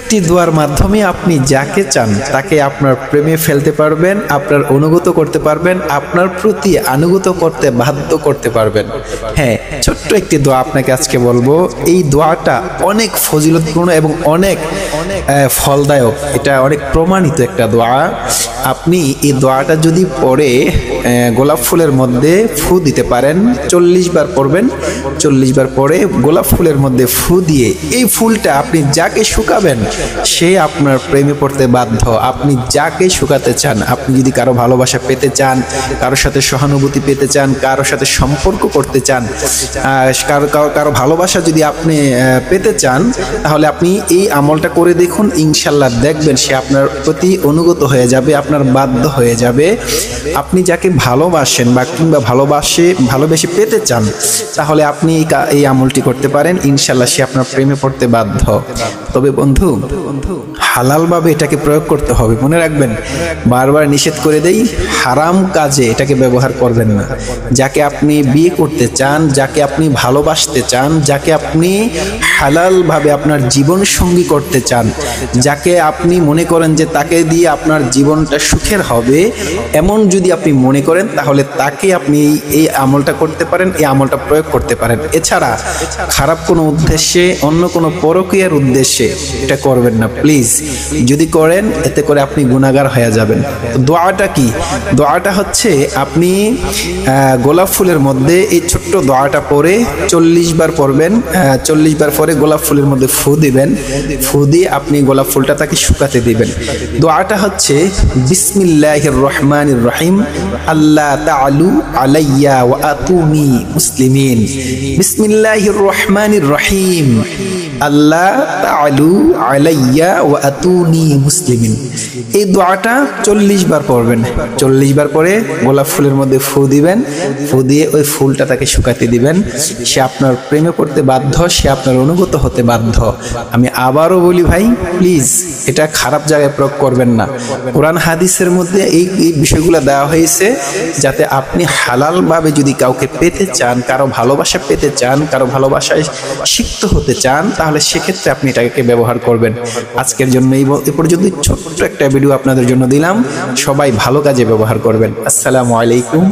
একটি দোয়ার মাধ্যমে আপনি যাকে চান তাকে আপনার প্রেমে ফেলতে পারবেন, আপনার অনুগত করতে পারবেন, আপনার প্রতি আনুগত করতে বাধ্য করতে পারবেন। হ্যাঁ, ছোট্ট একটি দোয়া আপনাকে আজকে বলবো। এই দোয়াটা অনেক ফজিলতপূর্ণ এবং অনেক ফলদায়ক। এটা অনেক প্রমাণিত একটা দোয়া। আপনি এই দোয়াটা যদি পড়ে গোলাপ ফুলের মধ্যে ফু দিতে পারেন, 40 বার পড়বেন, 40 বার পরে গোলাপ ফুলের মধ্যে ফু দিয়ে এই ফুলটা আপনি যাকে শুকাবেন সে আপনার প্রেমে পড়তে বাধ্য। আপনি যাকে শুকাতে চান, আপনি যদি কারো ভালোবাসা পেতে চান, কারোর সাথে সহানুভূতি পেতে চান, কারোর সাথে সম্পর্ক করতে চান, কারো ভালোবাসা যদি আপনি পেতে চান, তাহলে আপনি এই আমলটা করে দেখুন। ইনশাল্লাহ দেখবেন সে আপনার প্রতি অনুগত হয়ে যাবে, আপনার বাধ্য হয়ে যাবে। আপনি যাকে ভালোবাসেন বা কিংবা ভালোবেসে পেতে চান, তাহলে আপনি এই আমলটি করতে পারেন। ইনশাল্লাহ সে আপনার প্রেমে পড়তে বাধ্য। তবে বন্ধু, হালালভাবে এটাকে প্রয়োগ করতে হবে। মনে রাখবেন, বারবার নিষেধ করে দেই, হারাম কাজে এটাকে ব্যবহার করবেন না। যাকে আপনি বিয়ে করতে চান, যাকে আপনি ভালোবাসতে চান, যাকে আপনি হালালভাবে আপনার জীবন সঙ্গী করতে চান, যাকে আপনি মনে করেন যে তাকে দিয়ে আপনার জীবনটা সুখের হবে, এমন যদি আপনি মনে করেন, তাহলে তাকে আপনি এই আমলটা করতে পারেন, এই আমলটা প্রয়োগ করতে পারেন। এছাড়া খারাপ কোনো উদ্দেশ্যে, অন্য কোনো পরকীয়ার উদ্দেশ্যে এটা করবেন না প্লিজ। যদি করেন, এতে করে আপনি গুনাহগার হয়ে যাবেন। দোয়াটা কি? দোয়াটা হচ্ছে আপনি গোলাপ ফুলের মধ্যে এই ছোট্ট দোয়াটা পরে 40 বার পড়বেন। 40 বার পরে গোলাপ ফুলের মধ্যে ফু দিবেন। ফু দিয়ে আপনি গোলাপ ফুলটা তাকে শুকাতে দিবেন। দোয়াটা হচ্ছে বিসমিল্লাহির রহমানির রহিম, আল্লাহ তাআলু আলাইয়া ওয়া আতুনি মুসলিমিন। বিসমিল্লাহির রহমানির রহিম, আল্লাহ তাআলু আলাইয়া ওয়া আতুনি মুসলিমিন। এই দোয়াটা 40 বার পড়বেন। 40 বার পরে গোলাপ ফুলের মধ্যে ফু দিবেন। ফু দিয়ে ওই ফুলটা তাকে শুকাতে দিবেন। সে আপনার প্রেমে পড়তে বাধ্য, সে আপনার অনুগত হতে বাধ্য। আমি আবারও বলি ভাই, প্লিজ এটা খারাপ জায়গায় প্রয়োগ করবেন না। কোরআন হাদিসের মধ্যে এই বিষয়গুলো দেওয়া হয়েছে যাতে আপনি হালালভাবে যদি কাউকে পেতে চান, কারো ভালোবাসা পেতে চান, কারো ভালোবাসায় সিক্ত হতে চান, তাহলে সেক্ষেত্রে আপনি এটাকে ব্যবহার করবেন। আজকের জন্য এই পর্যন্ত ছোট্ট একটা ভিডিও আপনাদের জন্য দিলাম। সবাই ভালো কাজে ব্যবহার করবেন। আসসালামু আলাইকুম।